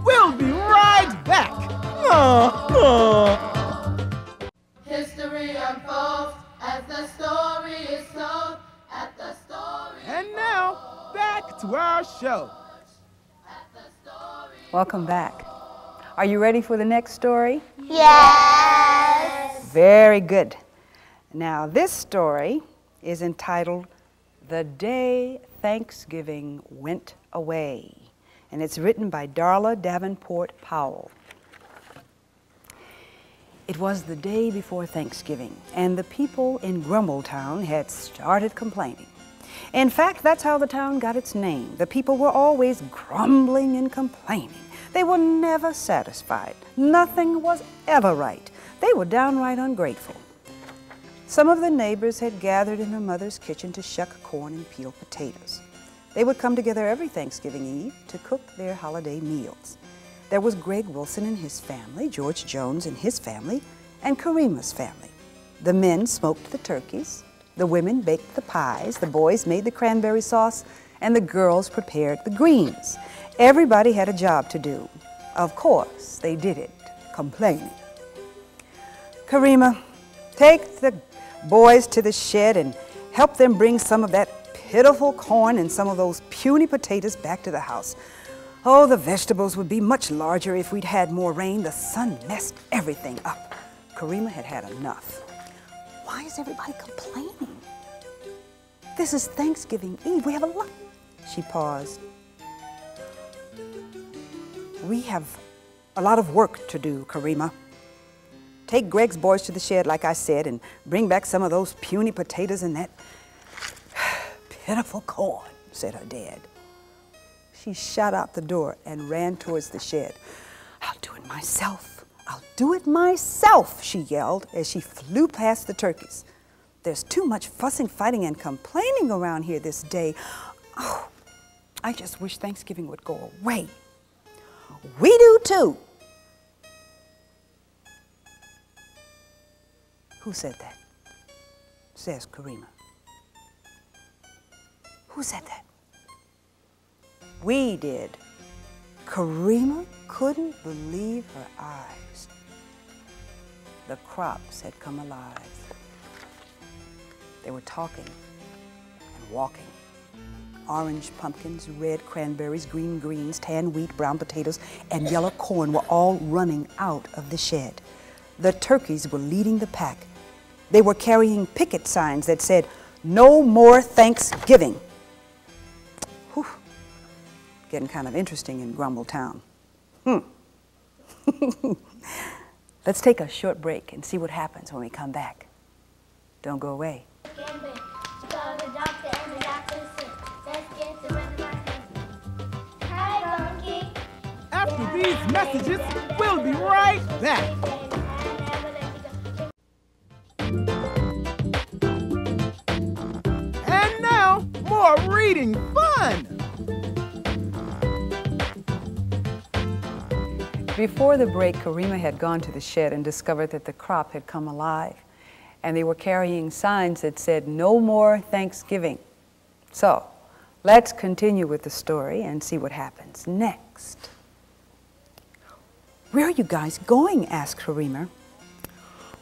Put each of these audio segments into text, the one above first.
We'll be right back. History unfolds as the story is told at the story. And now, back to our show. Welcome back. Are you ready for the next story? Yes. Very good. Now, this story is entitled The Day Thanksgiving Went Away, and it's written by Darla Davenport-Powell. It was the day before Thanksgiving, and the people in Grumbletown had started complaining. In fact, that's how the town got its name. The people were always grumbling and complaining. They were never satisfied. Nothing was ever right. They were downright ungrateful. Some of the neighbors had gathered in her mother's kitchen to shuck corn and peel potatoes. They would come together every Thanksgiving Eve to cook their holiday meals. There was Greg Wilson and his family, George Jones and his family, and Karima's family. The men smoked the turkeys, the women baked the pies, the boys made the cranberry sauce, and the girls prepared the greens. Everybody had a job to do. Of course, they did it complaining. Karima, take the boys to the shed and help them bring some of that pitiful corn and some of those puny potatoes back to the house. Oh, the vegetables would be much larger if we'd had more rain. The sun messed everything up. Karima had had enough. Why is everybody complaining? This is Thanksgiving Eve. We have a lot. She paused. We have a lot of work to do, Karima. Take Greg's boys to the shed, like I said, and bring back some of those puny potatoes and that pitiful corn, said her dad. She shot out the door and ran towards the shed. I'll do it myself. I'll do it myself, she yelled as she flew past the turkeys. There's too much fussing, fighting, and complaining around here this day. Oh, I just wish Thanksgiving would go away. We do too. Who said that? Says Karima. Who said that? We did. Karima couldn't believe her eyes. The crops had come alive. They were talking and walking. Orange pumpkins, red cranberries, green greens, tan wheat, brown potatoes, and yellow corn were all running out of the shed. The turkeys were leading the pack. They were carrying picket signs that said, "No more Thanksgiving." Whew. Getting kind of interesting in Grumbletown. Let's take a short break and see what happens when we come back. Don't go away. After these messages, we'll be right back. And now, more reading fun. Before the break, Karima had gone to the shed and discovered that the crop had come alive, and they were carrying signs that said, "No more Thanksgiving." So, let's continue with the story and see what happens next. "Where are you guys going?" asked Karima.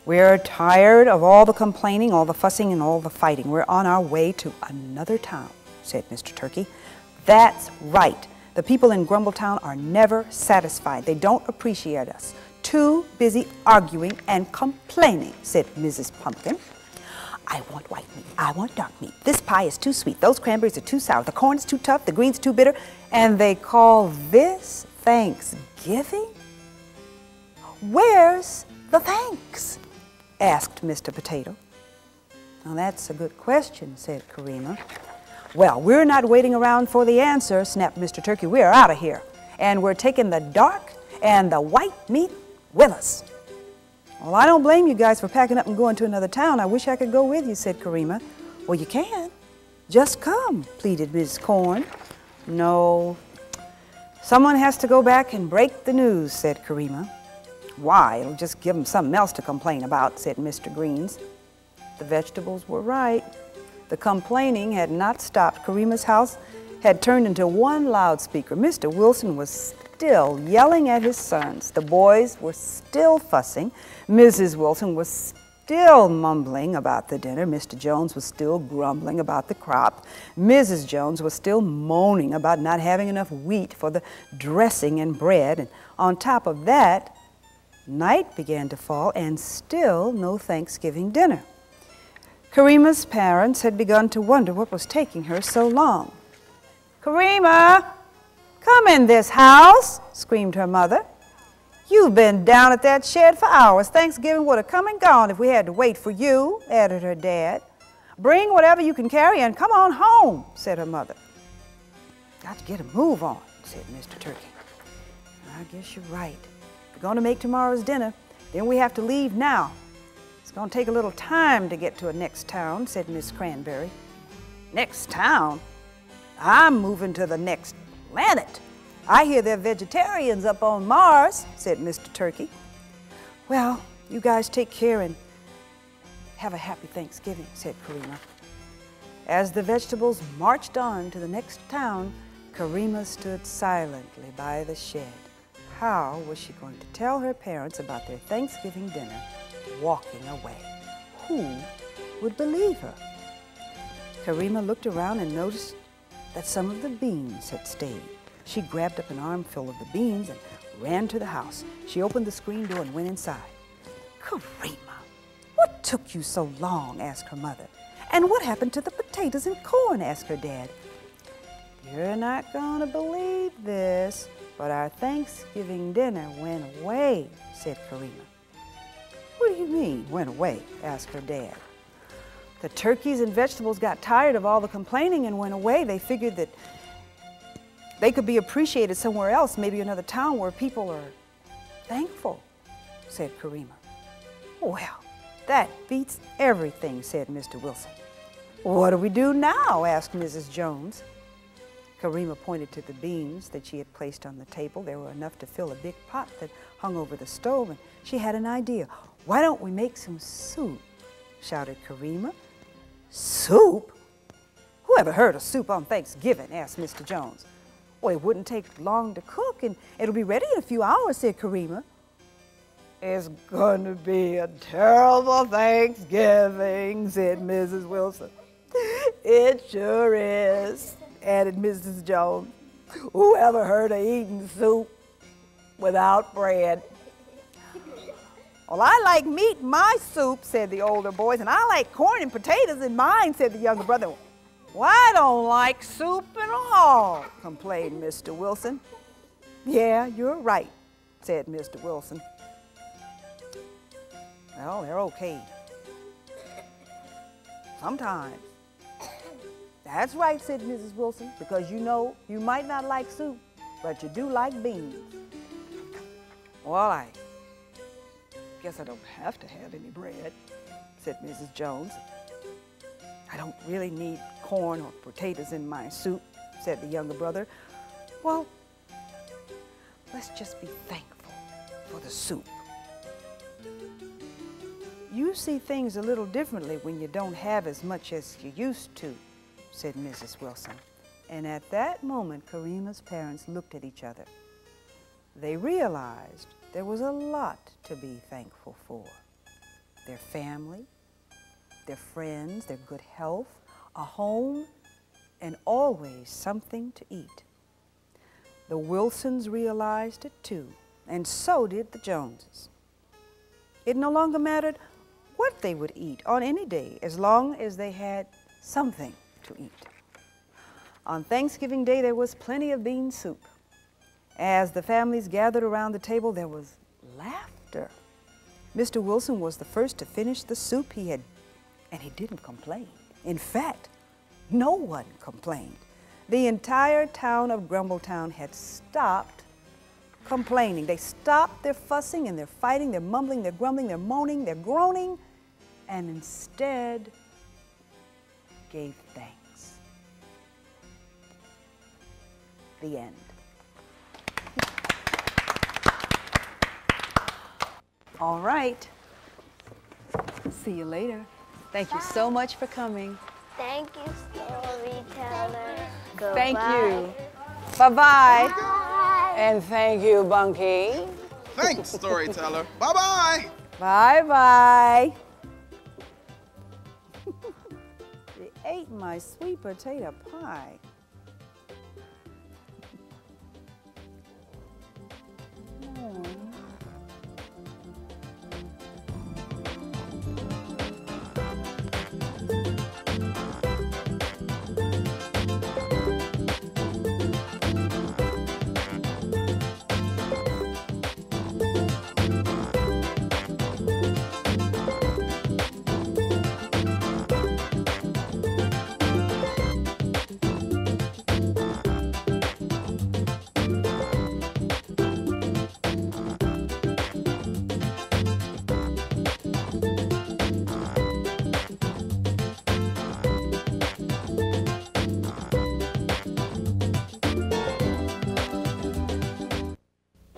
"We're tired of all the complaining, all the fussing, and all the fighting. We're on our way to another town," said Mr. Turkey. "That's right. The people in Grumbletown are never satisfied. They don't appreciate us. Too busy arguing and complaining," said Mrs. Pumpkin. I want white meat. I want dark meat. This pie is too sweet. Those cranberries are too sour. The corn is too tough. The greens are too bitter. And they call this Thanksgiving? Where's the thanks? Asked Mr. Potato. Now that's a good question, said Karima. Well, we're not waiting around for the answer, snapped Mr. Turkey. We're out of here. And we're taking the dark and the white meat with us. Well, I don't blame you guys for packing up and going to another town. I wish I could go with you, said Karima. Well, you can. Just come, pleaded Mrs. Corn. No. Someone has to go back and break the news, said Karima. Why? It'll just give them something else to complain about, said Mr. Greens. The vegetables were right. The complaining had not stopped. Karima's house had turned into one loudspeaker. Mr. Wilson was still yelling at his sons. The boys were still fussing. Mrs. Wilson was still mumbling about the dinner. Mr. Jones was still grumbling about the crop. Mrs. Jones was still moaning about not having enough wheat for the dressing and bread. And on top of that, night began to fall and still no Thanksgiving dinner. Karima's parents had begun to wonder what was taking her so long. "Karima, come in this house," screamed her mother. "You've been down at that shed for hours. Thanksgiving would have come and gone if we had to wait for you," added her dad. "Bring whatever you can carry and come on home," said her mother. "Got to get a move on," said Mr. Turkey. "I guess you're right. We're going to make tomorrow's dinner. Then we have to leave now. It's going to take a little time to get to a next town," said Miss Cranberry. "Next town? I'm moving to the next planet. I hear they're vegetarians up on Mars," said Mr. Turkey. "Well, you guys take care and have a happy Thanksgiving," said Karima. As the vegetables marched on to the next town, Karima stood silently by the shed. How was she going to tell her parents about their Thanksgiving dinner walking away? Who would believe her? Karima looked around and noticed that some of the beans had stayed. She grabbed up an armful of the beans and ran to the house. She opened the screen door and went inside. "Karima, what took you so long?" asked her mother. "And what happened to the potatoes and corn?" asked her dad. "You're not going to believe this, but our Thanksgiving dinner went away," said Karima. "What do you mean, went away?" asked her dad. "The turkeys and vegetables got tired of all the complaining and went away. They figured that they could be appreciated somewhere else, maybe another town where people are thankful," said Karima. "Well, that beats everything," said Mr. Wilson. "What do we do now?" asked Mrs. Jones. Karima pointed to the beans that she had placed on the table. There were enough to fill a big pot that hung over the stove, and she had an idea. "Why don't we make some soup?" shouted Karima. "Soup? Who ever heard of soup on Thanksgiving?" asked Mr. Jones. "Well, it wouldn't take long to cook, and it'll be ready in a few hours," said Karima. "It's going to be a terrible Thanksgiving," said Mrs. Wilson. "It sure is," added Mrs. Jones. "Who ever heard of eating soup without bread?" "Well, I like meat in my soup," said the older boys, "and I like corn and potatoes in mine," said the younger brother. "Well, I don't like soup at all," complained Mr. Wilson. "Yeah, you're right," said Mr. Wilson. "Well, they're okay. Sometimes." "That's right," said Mrs. Wilson, "because you know you might not like soup, but you do like beans." "Well, I guess I don't have to have any bread," said Mrs. Jones. "I don't really need corn or potatoes in my soup," said the younger brother. "Well, let's just be thankful for the soup." "You see things a little differently when you don't have as much as you used to," said Mrs. Wilson. And at that moment, Karima's parents looked at each other. They realized there was a lot to be thankful for. Their family, their friends, their good health, a home, and always something to eat. The Wilsons realized it too, and so did the Joneses. It no longer mattered what they would eat on any day as long as they had something to eat. On Thanksgiving Day, there was plenty of bean soup. As the families gathered around the table, there was laughter. Mr. Wilson was the first to finish the soup and he didn't complain. In fact, no one complained. The entire town of Grumbletown had stopped complaining. They stopped their fussing and their fighting, their mumbling, their grumbling, their moaning, their groaning, and instead gave thanks. The end. All right. See you later. Thank you so much for coming. Thank you, storyteller. Thank you. Bye-bye. Bye. And thank you, Bunky. Thanks, storyteller. Bye-bye. Bye-bye. They ate my sweet potato pie.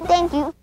Thank you.